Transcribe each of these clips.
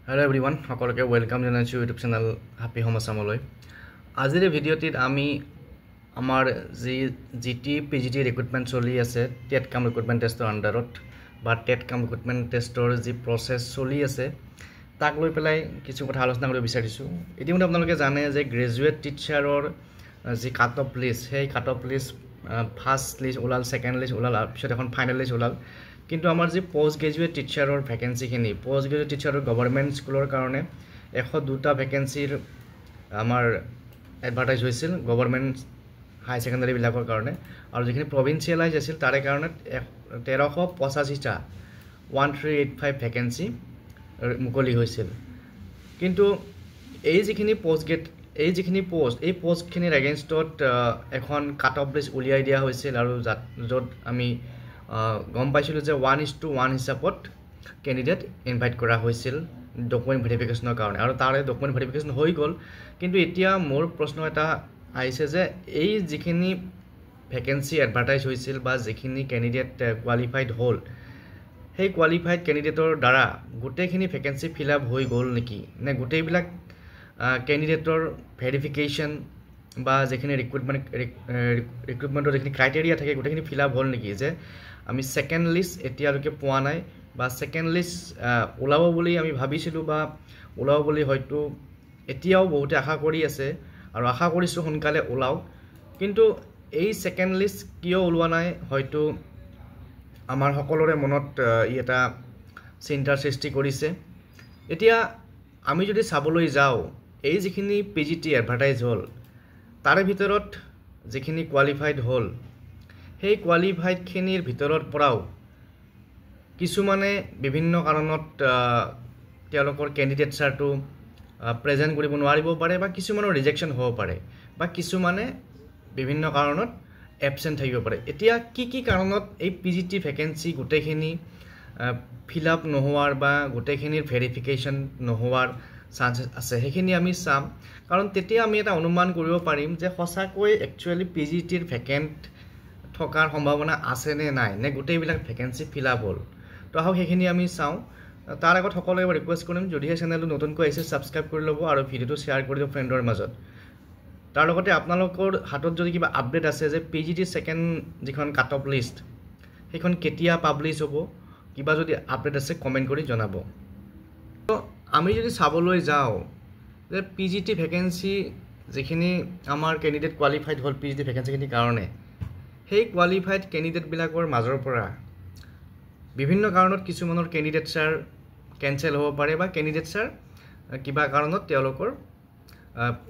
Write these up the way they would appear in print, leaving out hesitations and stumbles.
Hello everyone, সকলকে welcome জানাইছো YouTube channel happy home আসামলৈ। আজিৰ ভিডিঅ'টিত আমি আমাৰ জিটি পিজিটি ৰিক্ৰুটমেণ্ট চলি আছে টেট কাম ৰিক্ৰুটমেণ্ট টেষ্টৰ আণ্ডাৰত বা টেট কাম ৰিক্ৰুটমেণ্ট টেষ্টৰ যি প্ৰচেছ চলি আছে তাক লৈ পেলাই কিছু কথা আলোচনা কৰিব বিচাৰিছোঁ। ইতিমধ্যে আপোনালোকে জানে যে গ্ৰেজুৱেট টিচাৰৰ যি কাট অফ লিষ্ট সেই cut off list first list ওলাল, ছেকেণ্ড লিষ্ট ওলাল, পিছত এখন ফাইনেল লিষ্ট ওলাল। কিন্তু আমাৰ যি পোষ্ট গ্ৰেজুৱেট টিচাৰৰ ভেকেঞ্চিখিনি পোষ্ট গ্ৰেজুৱেট টিচাৰৰ গভৰ্ণমেণ্ট স্কুলৰ কাৰণে 102টা ভেকেঞ্চিৰ আমাৰ এডভাৰটাইজ হৈছিল গভৰ্ণমেণ্ট হাই ছেকেণ্ডাৰীবিলাকৰ কাৰণে, আৰু যিখিনি প্ৰভিঞ্চিয়েলাইজ আছিল তাৰে কাৰণে 1385টা 1385 ভেকেঞ্চি মুকলি হৈছিল। কিন্তু এই যিখিনি পোষ্টখিনিৰ এগেইনষ্টত এখন কাট অফ লিষ্ট উলিয়াই দিয়া হৈছিল, আৰু য'ত আমি গম পাইছিলোঁ যে 1:1 হিচাপত কেণ্ডিডেট ইনভাইট কৰা হৈছিল ডকুমেণ্ট ভেৰিফিকেশ্যনৰ কাৰণে, আৰু তাৰে ডকুমেণ্ট ভেৰিফিকেশ্যন হৈ গ'ল। কিন্তু এতিয়া মোৰ প্ৰশ্ন এটা আহিছে যে এই যিখিনি ভেকেঞ্চি এডভাৰটাইজ হৈছিল বা যিখিনি কেণ্ডিডেট কোৱালিফাইড হ'ল, সেই কোৱালিফাইড কেণ্ডিডেটৰ দ্বাৰা গোটেইখিনি ভেকেঞ্চি ফিল আপ হৈ গ'ল নেকি, নে গোটেইবিলাক কেণ্ডিডেটৰ ভেৰিফিকেশ্যন বা যিখিনি ৰিক্ৰুটমেণ্টৰ যিখিনি ক্ৰাইটেৰিয়া থাকে গোটেইখিনি ফিল আপ হ'ল নেকি, যে আমি ছেকেণ্ড লিষ্ট এতিয়ালৈকে পোৱা নাই বা ছেকেণ্ড লিষ্ট ওলাব বুলি আমি ভাবিছিলোঁ বা ওলাব বুলি হয়তো এতিয়াও বহুতে আশা কৰি আছে, আৰু আশা কৰিছোঁ সোনকালে ওলাওক। কিন্তু এই ছেকেণ্ড লিষ্ট কিয় ওলোৱা নাই, হয়তো আমাৰ সকলোৰে মনত ই এটা চিন্তাৰ সৃষ্টি কৰিছে। এতিয়া আমি যদি চাবলৈ যাওঁ, এই যিখিনি পিজিটি এডভাৰটাইজ হ'ল তাৰে ভিতৰত যিখিনি কোৱালিফাইড হ'ল, সেই কোৱালিফাইডখিনিৰ ভিতৰৰ পৰাও কিছুমানে বিভিন্ন কাৰণত তেওঁলোকৰ কেণ্ডিডেটছাৰটো প্ৰেজেণ্ট কৰিব নোৱাৰিব পাৰে, বা কিছুমানৰ ৰিজেকশ্যন হ'ব পাৰে, বা কিছুমানে বিভিন্ন কাৰণত এবচেণ্ট থাকিব পাৰে। এতিয়া কি কাৰণত এই পিজিটি ভেকেঞ্চি গোটেইখিনি ফিল আপ নোহোৱাৰ বা গোটেইখিনিৰ ভেৰিফিকেশ্যন নোহোৱাৰ চান্সেছ আছে সেইখিনি আমি চাম, কাৰণ তেতিয়া আমি এটা অনুমান কৰিব পাৰিম যে সঁচাকৈ একচুৱেলি পিজিটিৰ ভেকেণ্ট থকাৰ সম্ভাৱনা আছে নে নাই, নে গোটেইবিলাক ভেকেঞ্চি ফিল আপ হ'ল। তো আহক সেইখিনি আমি চাওঁ। তাৰ আগত সকলোকে ৰিকুৱেষ্ট কৰিম, যদিহে চেনেলটো নতুনকৈ আহিছে ছাবস্ক্ৰাইব কৰি ল'ব আৰু ভিডিঅ'টো শ্বেয়াৰ কৰি দিব ফ্ৰেণ্ডৰ মাজত। তাৰ লগতে আপোনালোকৰ হাতত যদি কিবা আপডেট আছে যে পিজিটি ছেকেণ্ড যিখন কাট অফ লিষ্ট সেইখন কেতিয়া পাব্লিছ হ'ব, কিবা যদি আপডেট আছে কমেণ্ট কৰি জনাব। তো আমি যদি চাবলৈ যাওঁ যে পিজিটি ভেকেঞ্চি যিখিনি আমাৰ কেণ্ডিডেট কোৱালিফাইড হ'ল পিজিটি ভেকেঞ্চিখিনিৰ কাৰণে, সেই কোৱালিফাইড কেণ্ডিডেটবিলাকৰ মাজৰ পৰা বিভিন্ন কাৰণত কিছুমানৰ কেণ্ডিডেটছাৰ কেঞ্চেল হ'ব পাৰে, বা কেণ্ডিডেটছাৰ কিবা কাৰণত তেওঁলোকৰ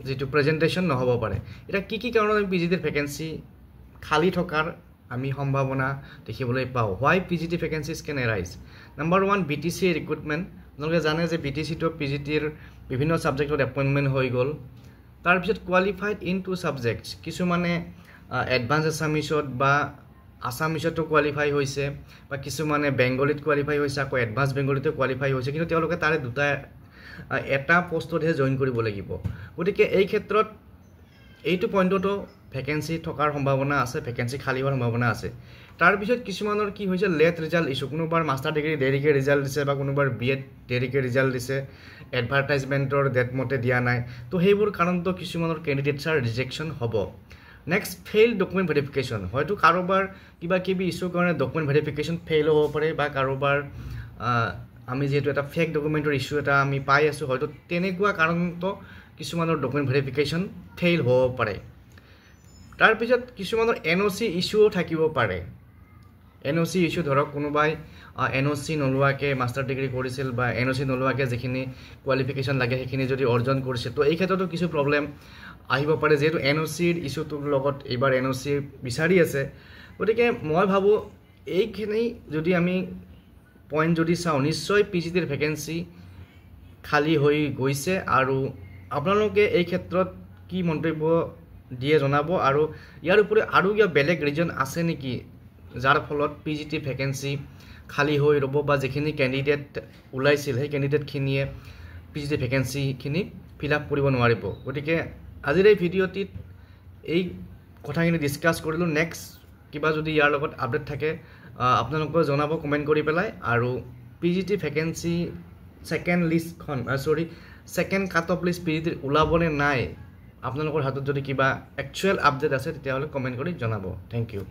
যিটো প্ৰেজেণ্টেশ্যন নহ'ব পাৰে। এতিয়া কি কাৰণত আমি পিজিটিৰ ভেকেঞ্চি খালী থকাৰ আমি সম্ভাৱনা দেখিবলৈ পাওঁ। হোৱাই পিজিটি ভেকেঞ্চিজ কেন এৰাইজ। Number 1, BTC recruitment. আপোনালোকে জানে যে BTCটো পিজিটিৰ বিভিন্ন ছাবজেক্টত এপইণ্টমেণ্ট হৈ গ'ল। তাৰপিছত কোৱালিফাইড ইন 2 ছাবজেক্টছ, কিছুমানে এডভান্স আছামিছত বা আছামিছতো কোৱালিফাই হৈছে, বা কিছুমানে বেংগলীত কোৱালিফাই হৈছে, আকৌ এডভান্স বেংগলীতো কোৱালিফাই হৈছে, কিন্তু তেওঁলোকে তাৰে এটা পষ্টতহে জইন কৰিব লাগিব। গতিকে এই ক্ষেত্ৰত এইটো পইণ্টতো ভেকেঞ্চি থকাৰ সম্ভাৱনা আছে, ভেকেঞ্চি খালী হোৱাৰ সম্ভাৱনা আছে। তাৰপিছত কিছুমানৰ কি হৈছে, লেট ৰিজাল্ট ইছ্যু, কোনোবাৰ মাষ্টাৰ ডিগ্ৰী দেৰিকৈ ৰিজাল্ট দিছে, বা কোনোবাৰ BEd দেৰিকৈ ৰিজাল্ট দিছে, এডভাৰটাইজমেণ্টৰ ডেট মতে দিয়া নাই। তো সেইবোৰ কাৰণতো কিছুমানৰ কেণ্ডিডেটছাৰ ৰিজেকশ্যন হ'ব। Next, fail document verification. হয়তো কাৰোবাৰ কিবা কিবি ইছ্যুৰ কাৰণে ডকুমেণ্ট ভেৰিফিকেশ্যন ফেইল হ'ব পাৰে, বা কাৰোবাৰ আমি যিহেতু এটা ফেক ডকুমেণ্টৰ ইছ্যু এটা আমি পাই আছোঁ, হয়তো তেনেকুৱা কাৰণতো কিছুমানৰ ডকুমেণ্ট ভেৰিফিকেশ্যন ফেইল হ'ব পাৰে। তাৰপিছত কিছুমানৰ NOC ইছ্যুও থাকিব পাৰে। NOC ইছ্যু, ধৰক কোনোবাই NOC নোলোৱাকৈ মাষ্টাৰ ডিগ্ৰী কৰিছিল, বা NOC নোলোৱাকৈ যিখিনি কোৱালিফিকেশ্যন লাগে সেইখিনি যদি অৰ্জন কৰিছিল, তো এই ক্ষেত্ৰতো কিছু প্ৰব্লেম আহিব পাৰে, যিহেতু NOCৰ ইছ্যুটোৰ লগত এইবাৰ NOC বিচাৰি আছে। গতিকে মই ভাবোঁ এইখিনি যদি আমি পইণ্ট যদি চাওঁ, নিশ্চয় পিজিটিৰ ভেকেঞ্চি খালী হৈ গৈছে। আৰু আপোনালোকে এই ক্ষেত্ৰত কি মন্তব্য দিয়ে জনাব, আৰু ইয়াৰ উপৰি আৰু কিবা বেলেগ ৰিজন আছে নেকি যাৰ ফলত পিজিটি ভেকেঞ্চি খালী হৈ ৰ'ব, বা যিখিনি কেণ্ডিডেট ওলাইছিল সেই কেণ্ডিডেটখিনিয়ে পিজিটি ভেকেঞ্চিখিনি ফিল আপ কৰিব নোৱাৰিব। গতিকে আজিৰ এই ভিডিঅ'টিত এই কথাখিনি ডিছকাছ কৰিলোঁ। নেক্সট কিবা যদি ইয়াৰ লগত আপডেট থাকে আপোনালোকে জনাব কমেণ্ট কৰি পেলাই। আৰু পিজিটি ভেকেঞ্চি ছেকেণ্ড লিষ্টখন ছেকেণ্ড কাট অফ লিষ্ট PGT ওলাবনে নাই আপোনালোকৰ হাতত যদি কিবা একচুৱেল আপডেট আছে তেতিয়াহ'লে কমেণ্ট কৰি জনাব। Thank U.